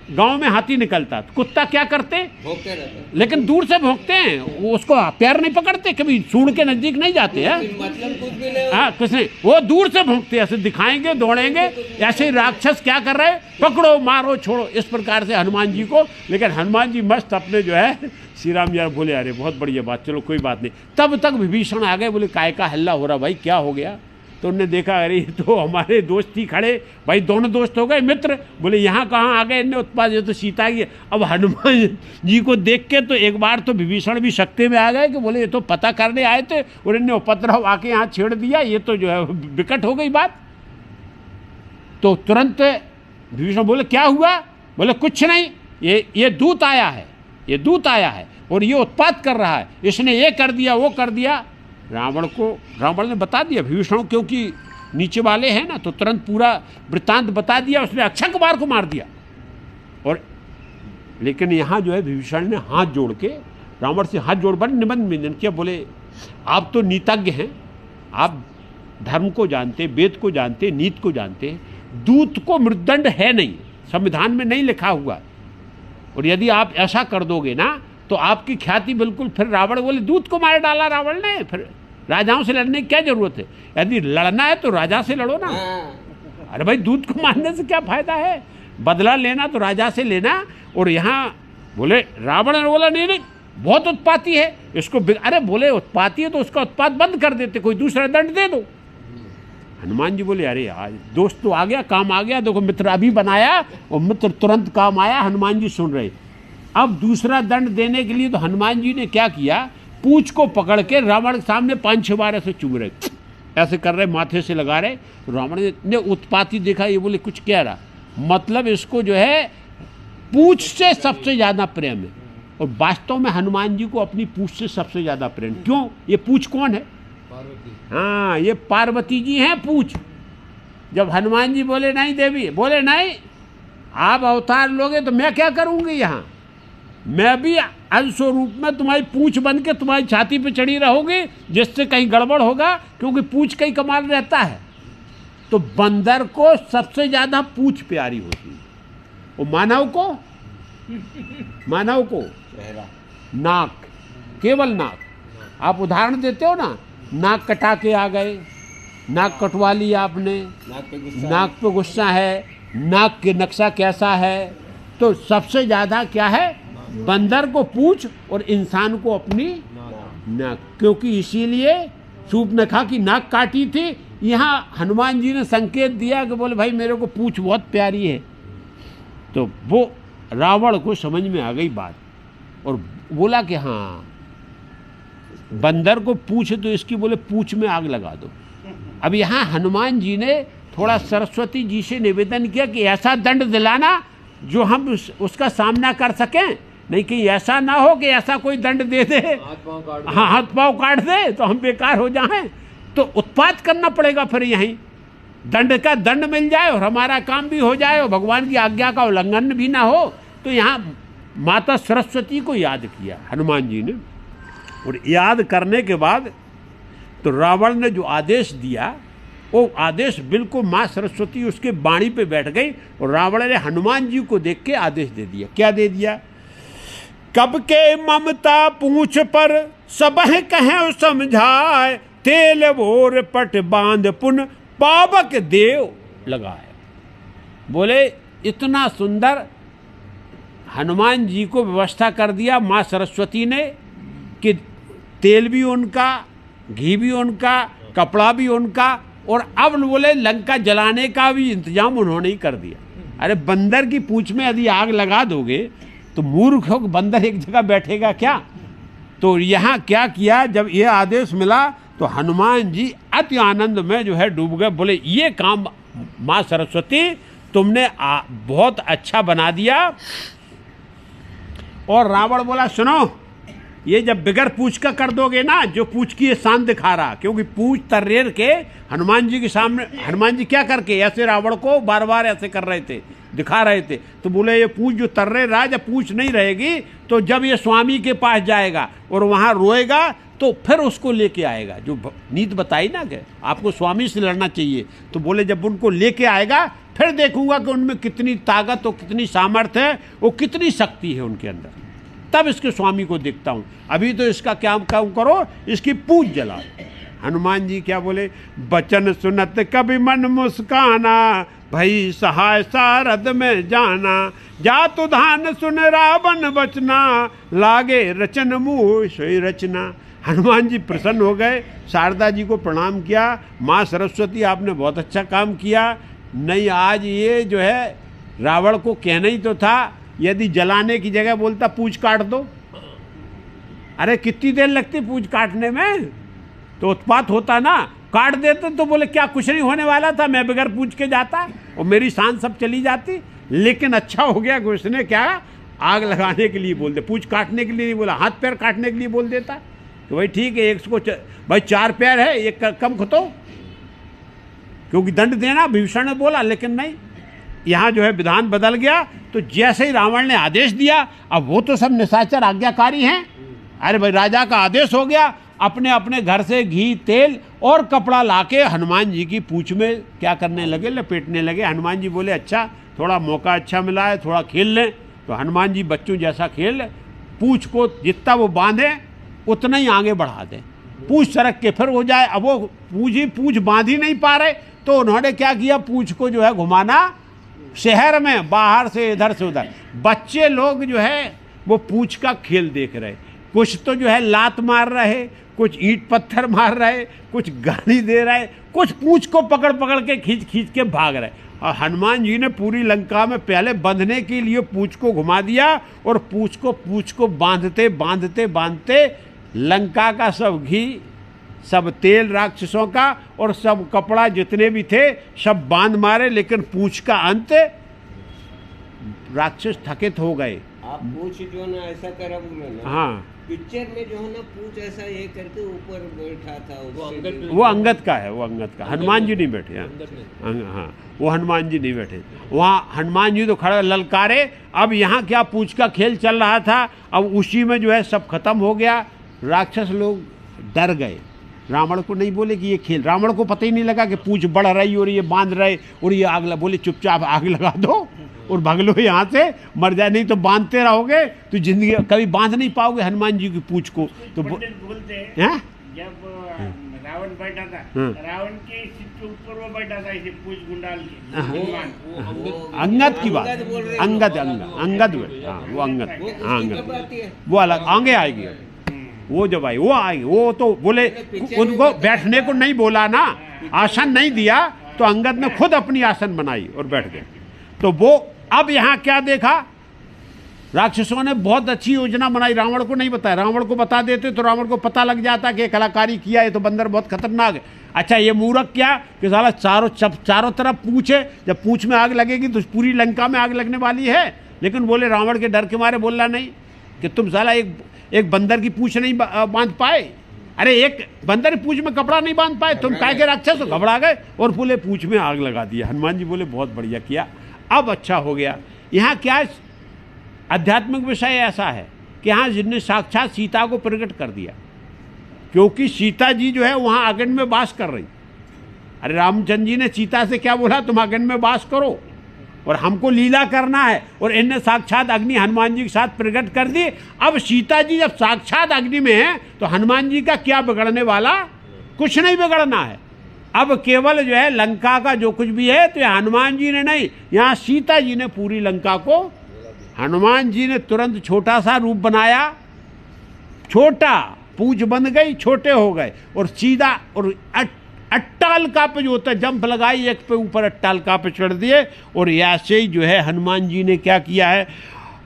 गांव में हाथी निकलता, तो कुत्ता क्या करते, भौंकते रहते, लेकिन दूर से भौंकते हैं, वो उसको पैर नहीं पकड़ते, कभी सूंड के नजदीक नहीं जाते हैं, मतलब कुछ भी नहीं। हाँ कुछ नहीं, वो दूर से भौंकते, ऐसे दिखाएंगे, दौड़ेंगे, ऐसे राक्षस क्या कर रहे हैं, पकड़ो मारो छोड़ो, इस प्रकार से हनुमान जी को। लेकिन हनुमान जी मस्त अपने जो है श्री राम जी बोले अरे बहुत बढ़िया बात, चलो कोई बात नहीं। तब तक विभीषण आ गए, बोले काय का हल्ला हो रहा भाई, क्या हो गया? तो उन्होंने देखा अरे ये तो हमारे दोस्त ही खड़े, भाई दोनों दोस्त हो गए मित्र। बोले यहाँ कहाँ आ गए इनने उत्पाद, ये तो सीता की। अब हनुमान जी को देख के तो एक बार तो विभीषण भी शक्ति में आ गए कि बोले ये तो पता करने आए थे और इनने उपद्रव आके यहाँ छेड़ दिया, ये तो जो है विकट हो गई बात। तो तुरंत विभीषण बोले क्या हुआ? बोले कुछ नहीं, ये दूत आया है, ये दूत आया है और ये उत्पात कर रहा है, इसने ये कर दिया वो कर दिया। रावण ने बता दिया विभीषण, क्योंकि नीचे वाले हैं ना, तो तुरंत पूरा वृत्तांत बता दिया, उसने अक्षय कुमार को मार दिया। और लेकिन यहाँ जो है विभीषण ने हाथ जोड़ के रावण से हाथ जोड़ पर निबंधन किया, बोले आप तो नीतज्ञ हैं, आप धर्म को जानते, वेद को जानते, नीति को जानते हैं, दूत को मृत्युदंड है नहीं, संविधान में नहीं लिखा हुआ, और यदि आप ऐसा कर दोगे ना तो आपकी ख्याति बिल्कुल। फिर रावण बोले दूत को मार डाला रावण ने, फिर राजाओं से लड़ने की क्या जरूरत है? यदि लड़ना है तो राजा से लड़ो ना। अरे भाई दूत को मारने से क्या फायदा है, बदला लेना तो राजा से लेना। और यहाँ बोले रावण ने बोला नहीं नहीं बहुत उत्पाती है इसको, अरे बोले उत्पाती है तो उसका उत्पात बंद कर देते, कोई दूसरा दंड दे दो। हनुमान जी बोले अरे यार दोस्त तो आ गया, काम आ गया, देखो मित्र अभी बनाया और मित्र तुरंत काम आया। हनुमान जी सुन रहे, अब दूसरा दंड देने के लिए तो हनुमान जी ने क्या किया, पूंछ को पकड़ के रावण के सामने 5-6 बार ऐसे चुभ रहे, ऐसे कर रहे, माथे से लगा रहे। रावण ने उत्पाती देखा, ये बोले कुछ कह रहा, मतलब इसको जो है पूंछ से सबसे ज़्यादा प्रेम है। और वास्तव में हनुमान जी को अपनी पूंछ से सबसे ज़्यादा प्रेम। क्यों? ये पूंछ कौन है? पार्वती। हाँ, ये पार्वती जी हैं पूंछ। जब हनुमान जी बोले नहीं देवी, बोले नहीं, आप अवतार लोगे तो मैं क्या करूँगी यहाँ, मैं भी अंश रूप में तुम्हारी पूंछ बन के तुम्हारी छाती पे चढ़ी रहूँगी, जिससे कहीं गड़बड़ होगा, क्योंकि पूंछ का ही कमाल रहता है। तो बंदर को सबसे ज़्यादा पूंछ प्यारी होती है, और मानव को नाक, केवल नाक। आप उदाहरण देते हो ना, नाक कटा के आ गए, नाक कटवा लिया आपने, नाक पे गुस्सा है, नाक के नक्शा कैसा है। तो सबसे ज़्यादा क्या है, बंदर को पूंछ और इंसान को अपनी नाक, क्योंकि इसीलिए शूर्पणखा की नाक काटी थी। यहाँ हनुमान जी ने संकेत दिया कि बोले भाई मेरे को पूंछ बहुत प्यारी है। तो वो रावण को समझ में आ गई बात, और बोला कि हाँ, बंदर को पूछ तो इसकी बोले पूंछ में आग लगा दो। अब यहाँ हनुमान जी ने थोड़ा सरस्वती जी से निवेदन किया कि ऐसा दंड दिलाना जो हम उसका सामना कर सकें, नहीं कि ऐसा ना हो कि ऐसा कोई दंड दे दे, हाँ हाथ पाँव काट दे तो हम बेकार हो जाएं। तो उत्पात करना पड़ेगा, फिर यहीं दंड का दंड मिल जाए और हमारा काम भी हो जाए और भगवान की आज्ञा का उल्लंघन भी ना हो। तो यहाँ माता सरस्वती को याद किया हनुमान जी ने, और याद करने के बाद तो रावण ने जो आदेश दिया, वो आदेश बिल्कुल माँ सरस्वती उसके बाणी पे बैठ गई, और रावण ने हनुमान जी को देख के आदेश दे दिया। क्या दे दिया? कब के ममता पूंछ पर सबह कहें समझाए, तेल भोर पट बांध पुन पावक देव लगाए। बोले इतना सुंदर हनुमान जी को व्यवस्था कर दिया माँ सरस्वती ने कि तेल भी उनका, घी भी उनका, कपड़ा भी उनका, और अब बोले लंका जलाने का भी इंतजाम उन्होंने ही कर दिया। अरे बंदर की पूंछ में यदि आग लगा दोगे तो मूर्ख हो, बंदर एक जगह बैठेगा क्या? तो यहाँ क्या किया, जब ये आदेश मिला तो हनुमान जी अति आनंद में जो है डूब गए। बोले ये काम माँ सरस्वती तुमने बहुत अच्छा बना दिया। और रावण बोला सुनो, ये जब बिगर पूछ का कर दोगे ना, जो पूछ की ये शान दिखा रहा, क्योंकि पूछ तर्रेर के हनुमान जी के सामने, हनुमान जी क्या करके ऐसे रावण को बार बार ऐसे कर रहे थे, दिखा रहे थे। तो बोले ये पूछ जो तर्रे रहा, जब पूछ नहीं रहेगी तो जब ये स्वामी के पास जाएगा और वहाँ रोएगा तो फिर उसको लेके आएगा। जो नीति बताई ना कि आपको स्वामी से लड़ना चाहिए, तो बोले जब उनको लेके आएगा फिर देखूंगा कि उनमें कितनी ताकत और कितनी सामर्थ्य है, वो कितनी शक्ति है उनके अंदर, तब इसके स्वामी को देखता हूँ। अभी तो इसका क्या काम करो, इसकी पूंछ जला। हनुमान जी क्या बोले, बचन सुनत कभी मन मुस्काना, भई सहाय सारद में जाना, जातु धान सुन रावण बचना, लागे रचन मुँह सोई रचना। हनुमान जी प्रसन्न हो गए, शारदा जी को प्रणाम किया, माँ सरस्वती आपने बहुत अच्छा काम किया। नहीं आज ये जो है रावण को कहना ही तो था, यदि जलाने की जगह बोलता पूंछ काट दो। अरे कितनी देर लगती पूंछ काटने में, तो उत्पात होता ना, काट देते तो बोले क्या कुछ नहीं होने वाला था, मैं बगैर पूंछ के जाता और मेरी शान सब चली जाती। लेकिन अच्छा हो गया कि उसने क्या आग लगाने के लिए बोल दे, पूंछ काटने के लिए नहीं बोला, हाथ पैर काटने के लिए बोल देता तो भाई ठीक है, एक को भाई 4 पैर है, एक कम खतो, क्योंकि दंड देना विभीषण ने बोला, लेकिन नहीं, यहाँ जो है विधान बदल गया। तो जैसे ही रावण ने आदेश दिया, अब वो तो सब निशाचर आज्ञाकारी हैं। अरे भाई राजा का आदेश हो गया, अपने अपने घर से घी तेल और कपड़ा लाके हनुमान जी की पूंछ में क्या करने लगे, लपेटने लगे। हनुमान जी बोले अच्छा थोड़ा मौका अच्छा मिला है, थोड़ा खेल लें। तो हनुमान जी बच्चों जैसा खेल, पूंछ को जितना वो बांधे उतना ही आगे बढ़ा दें, पूंछ सरक के फिर हो जाए। अब वो पूंछ बांध ही नहीं पा रहे, तो उन्होंने क्या किया, पूंछ को जो है घुमाना शहर में, बाहर से इधर से उधर। बच्चे लोग जो है वो पूंछ का खेल देख रहे, कुछ तो जो है लात मार रहे, कुछ ईंट पत्थर मार रहे, कुछ गाली दे रहे, कुछ पूंछ को पकड़ पकड़ के खींच खींच के भाग रहे। और हनुमान जी ने पूरी लंका में पहले बंधने के लिए पूंछ को घुमा दिया, और पूंछ को बांधते बांधते बांधते लंका का सब घी, सब तेल राक्षसों का और सब कपड़ा जितने भी थे सब बांध मारे, लेकिन पूंछ का अंत राक्षस थकित हो गए। आप पूछ जो ना ऐसा करा बोले ना, हाँ, पिक्चर में जो है ना पूछ ऐसा ये करके ऊपर बैठा था, वो अंगद का है, वो अंगद का, हनुमान जी नहीं बैठे। हाँ, वो हनुमान जी नहीं बैठे वहाँ। हनुमान जी तो खड़े ललकारे। अब यहाँ क्या पूंछ का खेल चल रहा था, अब उसी में जो है सब खत्म हो गया। राक्षस लोग डर गए, रावण को नहीं बोले कि ये खेल, रावण को पता ही नहीं लगा कि पूंछ बढ़ रही और ये बांध रहे और ये आग बोले चुपचाप आग लगा दो और भाग लो यहाँ से, मर जाए, नहीं तो बांधते रहोगे तो जिंदगी कभी बांध नहीं पाओगे हनुमान जी की पूंछ को। तो बोलते हैं जब रावण बैठा था, रावण के सिर के ऊपर वो बैठा था ऐसे पूंछ गुंडाल के, अंगद की बात, अंगद हाँ, वो अंगद, हाँ अंगद, वो अलग आगे आएगी। वो जब आई वो आएंगे, वो तो बोले उनको बैठने को नहीं बोला ना, आसन नहीं दिया, तो अंगद ने खुद अपनी आसन बनाई और बैठ गए। तो वो अब यहाँ क्या देखा, राक्षसों ने बहुत अच्छी योजना बनाई, रावण को नहीं बताया। रावण को बता देते तो रावण को पता लग जाता कि कलाकारी किया, ये तो बंदर बहुत खतरनाक है। अच्छा, ये मूर्ख क्या कि साला चारों तरफ पूंछ है, जब पूंछ में आग लगेगी तो पूरी लंका में आग लगने वाली है। लेकिन बोले रावण के डर के मारे बोलना नहीं कि तुम साला एक बंदर की पूंछ नहीं बांध पाए, अरे एक बंदर की पूंछ में कपड़ा नहीं बांध पाए, तुम काय के राक्षस हो, घबरा गए और बोले पूंछ में आग लगा दिया। हनुमान जी बोले बहुत बढ़िया किया, अब अच्छा हो गया। यहाँ क्या आध्यात्मिक विषय ऐसा है कि यहाँ जिनने साक्षात सीता को प्रकट कर दिया, क्योंकि सीता जी जो है वहाँ आंगन में वास कर रही। अरे रामचंद्र जी ने सीता से क्या बोला, तुम आंगन में वास करो और हमको लीला करना है, और इनने साक्षात अग्नि हनुमान जी के साथ प्रकट कर दी। अब सीता जी जब साक्षात अग्नि में है तो हनुमान जी का क्या बिगड़ने वाला, कुछ नहीं बिगड़ना है। अब केवल जो है लंका का जो कुछ भी है तो हनुमान जी ने नहीं, यहाँ सीता जी ने पूरी लंका को, हनुमान जी ने तुरंत छोटा सा रूप बनाया, छोटा पूंछ बन गई, छोटे हो गए और सीधा और अट्टालका पे जो होता है जंप लगाई, एक पे ऊपर अट्टालका पे चढ़ दिए। और ऐसे ही जो है हनुमान जी ने क्या किया है,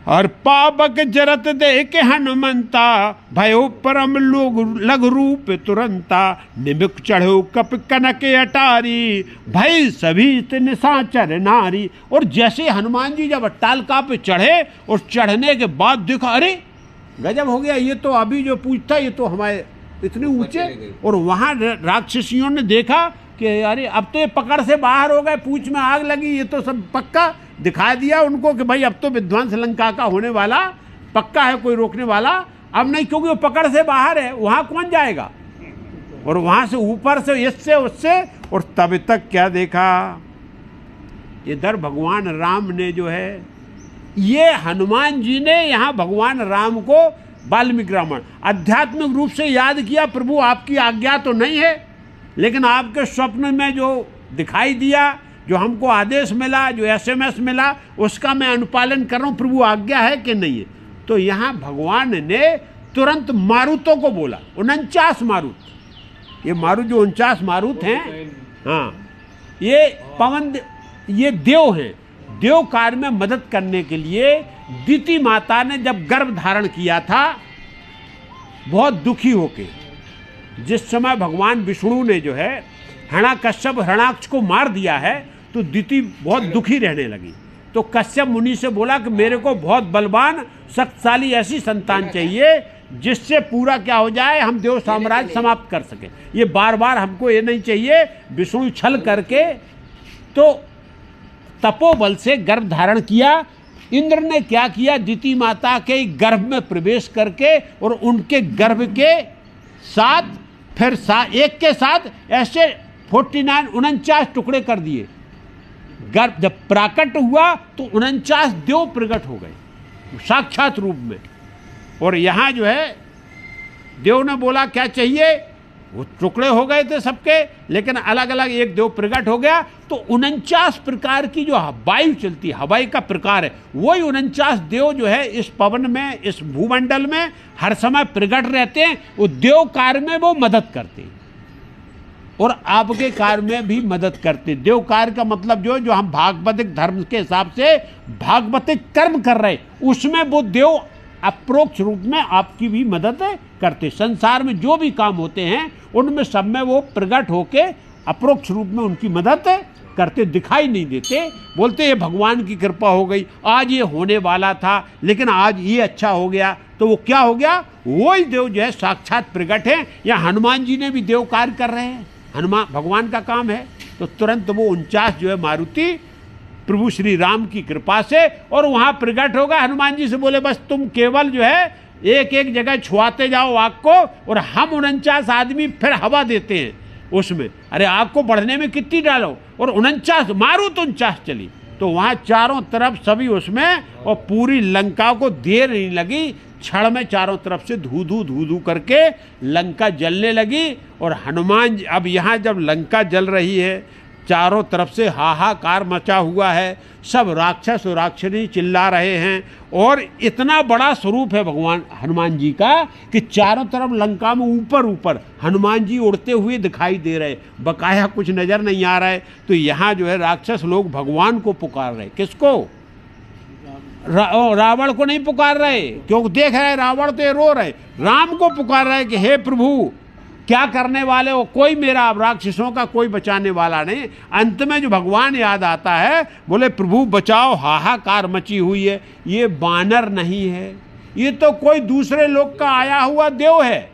और पावक जरत दे के हनुमंता, भयो परम लोग लघु रूप तुरंता, निमिक चढ़ो कप कनक अटारी, भय सभी निशाचर नारी। और जैसे हनुमान जी जब अट्टालका पे चढ़े और चढ़ने के बाद देखा, अरे गजब हो गया, ये तो अभी जो पूछता ये तो हमारे इतने ऊंचे। और वहाँ राक्षसियों ने देखा कि अरे अब तो ये पकड़ से बाहर हो गए, पूंछ में आग लगी, ये तो सब पक्का दिखा दिया उनको कि भाई अब तो विध्वंस लंका का होने वाला पक्का है, कोई रोकने वाला अब नहीं, क्योंकि वो पकड़ से बाहर है, वहाँ कौन जाएगा। और वहाँ से ऊपर से इससे उससे, और तब तक क्या देखा, इधर भगवान राम ने जो है, ये हनुमान जी ने यहाँ भगवान राम को वाल्मीकि रामायण आध्यात्मिक रूप से याद किया, प्रभु आपकी आज्ञा तो नहीं है, लेकिन आपके स्वप्न में जो दिखाई दिया, जो हमको आदेश मिला, जो SMS मिला, उसका मैं अनुपालन कर रहा हूँ, प्रभु आज्ञा है कि नहीं है। तो यहाँ भगवान ने तुरंत मारुतों को बोला, 49 मारुत, ये मारुत जो 49 मारुत हैं, हाँ ये पवन, ये देव हैं, देव कार्य में मदद करने के लिए दिति माता ने जब गर्भ धारण किया था, बहुत दुखी होके, जिस समय भगवान विष्णु ने जो है हिरण्यकश्यप हिरण्याक्ष को मार दिया है, तो दिति बहुत दुखी रहने लगी। तो कश्यप मुनि से बोला कि मेरे को बहुत बलवान शक्तिशाली ऐसी संतान चाहिए जिससे पूरा क्या हो जाए, हम देव साम्राज्य समाप्त कर सके। ये बार बार हमको ये नहीं चाहिए विष्णु छल करके। तो तपोबल से गर्भ धारण किया। इंद्र ने क्या किया, दिति माता के गर्भ में प्रवेश करके और उनके गर्भ के साथ फिर एक के साथ ऐसे 49 टुकड़े कर दिए। गर्भ जब प्राकट हुआ तो 49 देव प्रकट हो गए साक्षात रूप में। और यहाँ जो है देव ने बोला क्या चाहिए, वो टुकड़े हो गए थे सबके, लेकिन अलग अलग एक देव प्रकट हो गया। तो 49 प्रकार की जो वायु चलती है, हवाई का प्रकार है, वही 49 देव जो है इस पवन में, इस भूमंडल में हर समय प्रकट रहते हैं। वो देव कार्य में वो मदद करते हैं और आपके कार्य में भी मदद करते। देव कार्य का मतलब जो हम भागवतिक धर्म के हिसाब से भागवतिक कर्म कर रहे, उसमें वो देव अप्रोक्ष रूप में आपकी भी मदद करते। संसार में जो भी काम होते हैं उनमें सब में वो प्रकट होके अप्रोक्ष रूप में उनकी मदद करते, दिखाई नहीं देते। बोलते ये भगवान की कृपा हो गई, आज ये होने वाला था लेकिन आज ये अच्छा हो गया। तो वो क्या हो गया, वही देव जो है साक्षात प्रकट है। या हनुमान जी ने भी देव कार्य कर रहे हैं, हनुमान भगवान का काम है। तो तुरंत वो 49 जो है मारुति प्रभु श्री राम की कृपा से और वहाँ प्रकट होगा। हनुमान जी से बोले बस तुम केवल जो है एक एक जगह छुआते जाओ आग को, और हम 49 आदमी फिर हवा देते हैं उसमें। अरे आग को बढ़ने में कितनी डालो, और 49 मारो तो 49 चली। तो वहाँ चारों तरफ सभी उसमें, और पूरी लंका को देर नहीं लगी, क्षण में चारों तरफ से धू धू करके लंका जलने लगी। और हनुमान जी, अब यहाँ जब लंका जल रही है, चारों तरफ से हाहाकार मचा हुआ है, सब राक्षस और राक्षसी चिल्ला रहे हैं, और इतना बड़ा स्वरूप है भगवान हनुमान जी का कि चारों तरफ लंका में ऊपर ऊपर हनुमान जी उड़ते हुए दिखाई दे रहे, बकाया कुछ नजर नहीं आ रहा है। तो यहाँ जो है राक्षस लोग भगवान को पुकार रहे। किसको? रावण को नहीं पुकार रहे, क्योंकि देख रहे रावण तो ये रो रहे, राम को पुकार रहे कि हे प्रभु क्या करने वाले हो, कोई मेरा राक्षसों का कोई बचाने वाला नहीं। अंत में जो भगवान याद आता है, बोले प्रभु बचाओ, हाहाकार मची हुई है। ये बानर नहीं है, ये तो कोई दूसरे लोक का आया हुआ देव है।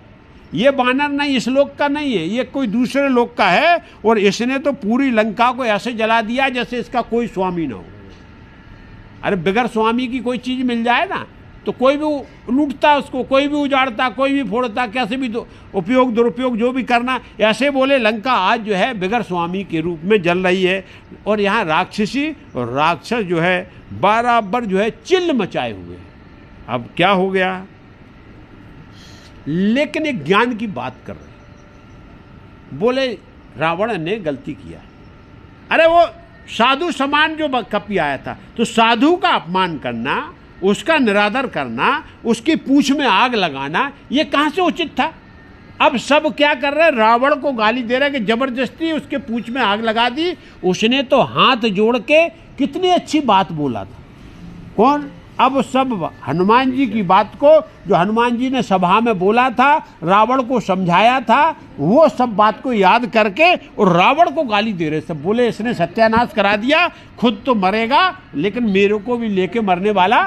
ये बानर नहीं, इस लोक का नहीं है, ये कोई दूसरे लोक का है। और इसने तो पूरी लंका को ऐसे जला दिया जैसे इसका कोई स्वामी ना हो। अरे बगैर स्वामी की कोई चीज़ मिल जाए ना तो कोई भी लूटता, उसको कोई भी उजाड़ता, कोई भी फोड़ता, कैसे भी उपयोग दुरुपयोग जो भी करना। ऐसे बोले लंका आज जो है बगैर स्वामी के रूप में जल रही है। और यहाँ राक्षसी और राक्षस जो है बराबर जो है चिल्ल मचाए हुए हैं। अब क्या हो गया, लेकिन एक ज्ञान की बात कर रहे, बोले रावण ने गलती किया। अरे वो साधु समान जो कपि आया था, तो साधु का अपमान करना, उसका निरादर करना, उसकी पूंछ में आग लगाना, ये कहाँ से उचित था। अब सब क्या कर रहे हैं, रावण को गाली दे रहे हैं कि जबरदस्ती उसके पूंछ में आग लगा दी। उसने तो हाथ जोड़ के कितनी अच्छी बात बोला था। कौन? अब सब हनुमान जी की बात को, जो हनुमान जी ने सभा में बोला था, रावण को समझाया था, वो सब बात को याद करके और रावण को गाली दे रहे। सब बोले इसने सत्यानाश करा दिया, खुद तो मरेगा लेकिन मेरे को भी लेके मरने वाला।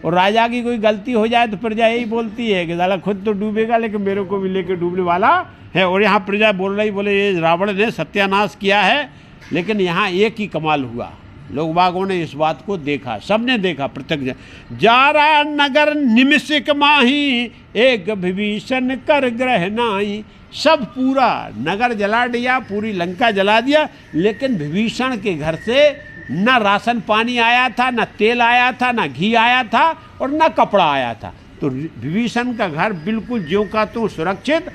और राजा की कोई गलती हो जाए तो प्रजा यही बोलती है कि साला खुद तो डूबेगा लेकिन मेरे को भी लेके डूबने वाला है। और यहाँ प्रजा बोल रही, बोले ये रावण ने सत्यानाश किया है। लेकिन यहाँ एक ही कमाल हुआ, लोग बागों ने इस बात को देखा, सबने देखा प्रत्यक्ष। जारा नगर निमिषिक माही, एक विभीषण कर ग्रह नाही। सब पूरा नगर जला दिया, पूरी लंका जला दिया, लेकिन विभीषण के घर से न राशन पानी आया था, न तेल आया था, न घी आया था, और न कपड़ा आया था। तो विभीषण का घर बिल्कुल ज्यों का त्यों सुरक्षित,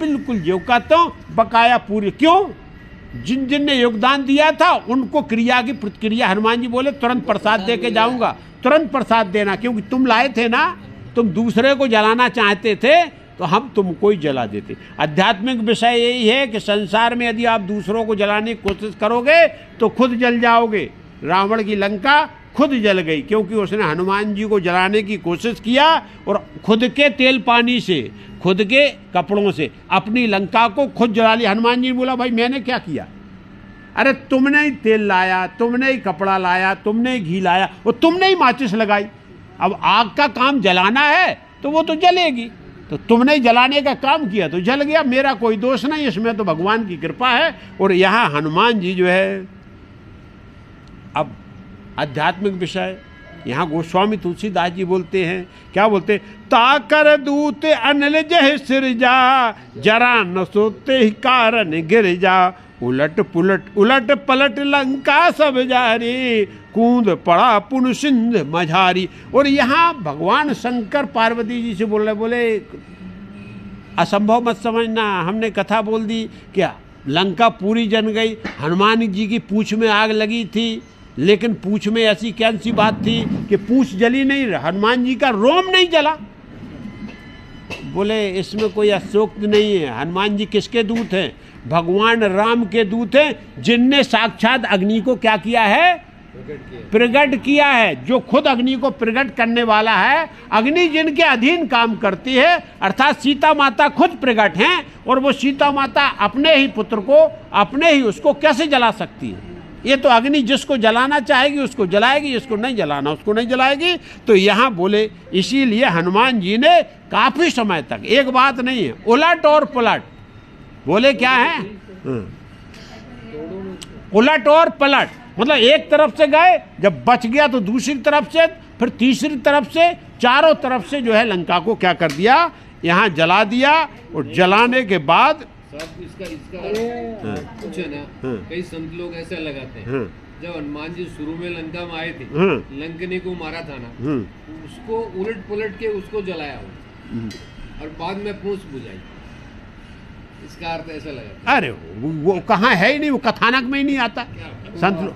बिल्कुल ज्यों का त्यों बकाया पूरी। क्यों? जिन जिन ने योगदान दिया था उनको क्रिया की प्रतिक्रिया। हनुमान जी बोले तुरंत प्रसाद दे के जाऊंगा, तुरंत प्रसाद देना, क्योंकि तुम लाए थे ना, तुम दूसरे को जलाना चाहते थे तो हम तुमको ही जला देते। आध्यात्मिक विषय यही है कि संसार में यदि आप दूसरों को जलाने की कोशिश करोगे तो खुद जल जाओगे। रावण की लंका खुद जल गई क्योंकि उसने हनुमान जी को जलाने की कोशिश किया और खुद के तेल पानी से, खुद के कपड़ों से अपनी लंका को खुद जला लिया। हनुमान जी ने बोला भाई मैंने क्या किया? अरे तुमने ही तेल लाया, तुमने ही कपड़ा लाया, तुमने ही घी लाया और तुमने ही माचिस लगाई। अब आग का काम जलाना है तो वो तो जलेगी, तो तुमने ही जलाने का काम किया तो जल गया, मेरा कोई दोष नहीं, इसमें तो भगवान की कृपा है। और यहाँ हनुमान जी जो है, अब आध्यात्मिक विषय, यहाँ गोस्वामी तुलसीदास जी बोलते हैं, क्या बोलते? ताकर दूत अनल जह सिरजा, जरा न सोते ही कारण गिर जा। उलट पलट लंका सब जारी, कूद पड़ा पुन सिंध मझारी। और यहाँ भगवान शंकर पार्वती जी से बोल रहे, बोले असंभव मत समझना, हमने कथा बोल दी क्या लंका पूरी जल गई। हनुमान जी की पूंछ में आग लगी थी, लेकिन पूंछ में ऐसी कौन सी बात थी कि पूंछ जली नहीं, हनुमान जी का रोम नहीं जला। बोले इसमें कोई अशोक्त नहीं है। हनुमान जी किसके दूत हैं? भगवान राम के दूत हैं, जिनने साक्षात अग्नि को क्या किया है? प्रकट किया है। जो खुद अग्नि को प्रकट करने वाला है, अग्नि जिनके अधीन काम करती है, अर्थात सीता माता खुद प्रकट हैं। और वो सीता माता अपने ही पुत्र को, अपने ही उसको कैसे जला सकती है? ये तो अग्नि जिसको जलाना चाहेगी उसको जलाएगी, जिसको नहीं जलाना उसको नहीं जलाएगी। तो यहाँ बोले इसीलिए हनुमान जी ने काफी समय तक, एक बात नहीं है, उलट और पलट, बोले क्या है, उलट और पलट, मतलब एक तरफ से गए, जब बच गया तो दूसरी तरफ से, फिर तीसरी तरफ से, चारों तरफ से जो है लंका को क्या कर दिया, यहाँ जला दिया। और जलाने के बाद इसका कुछ है ना, कई संत लोग ऐसा लगाते हैं, जब हनुमान जी शुरू में लंका में आए थे, लंकनी को मारा था ना, उसको उलट पुलट के उसको जलाया हो और बाद में पूंछ बुझाई, इसका अर्थ ऐसा लगा। अरे वो कहाँ है ही नहीं, वो कथानक में ही नहीं आता संत लोग।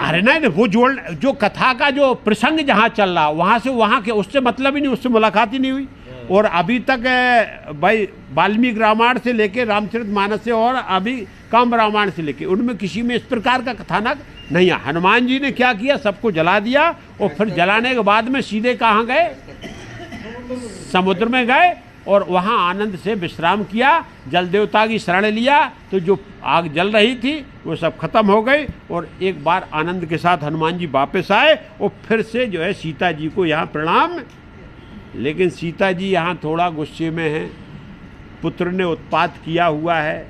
अरे नहीं, वो जोड़, जो कथा का जो प्रसंग जहाँ चल रहा वहाँ से वहाँ के, उससे मतलब ही नहीं, उससे मुलाकात ही नहीं हुई। और अभी तक भाई वाल्मीकि रामायण से लेके रामचरितमानस से और अभी काम रामायण से लेके, उनमें किसी में इस प्रकार का कथानक नहीं है। हनुमान जी ने क्या किया, सबको जला दिया और फिर जलाने के बाद में सीधे कहाँ गए, समुद्र में गए और वहाँ आनंद से विश्राम किया, जल देवता की शरण लिया। तो जो आग जल रही थी वो सब खत्म हो गई और एक बार आनंद के साथ हनुमान जी वापस आए और फिर से जो है सीता जी को यहाँ प्रणाम। लेकिन सीता जी यहाँ थोड़ा गुस्से में हैं, पुत्र ने उत्पात किया हुआ है।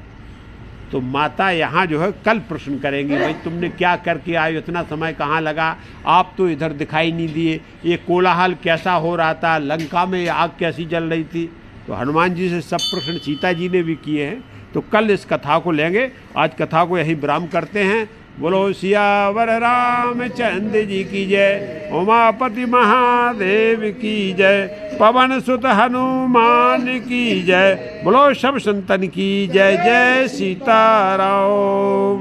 तो माता यहाँ जो है कल प्रश्न करेंगी, भाई तुमने क्या करके आए, इतना समय कहाँ लगा, आप तो इधर दिखाई नहीं दिए, ये कोलाहल कैसा हो रहा था, लंका में आग कैसी जल रही थी। तो हनुमान जी से सब प्रश्न सीता जी ने भी किए हैं। तो कल इस कथा को लेंगे, आज कथा को यहीं विराम करते हैं। बोलो सियावर रामचंद्र जी की जय, उमापति महादेव की जय, पवन सुत हनुमान की जय, बोलो सब संतन की जय। जय सीताराम।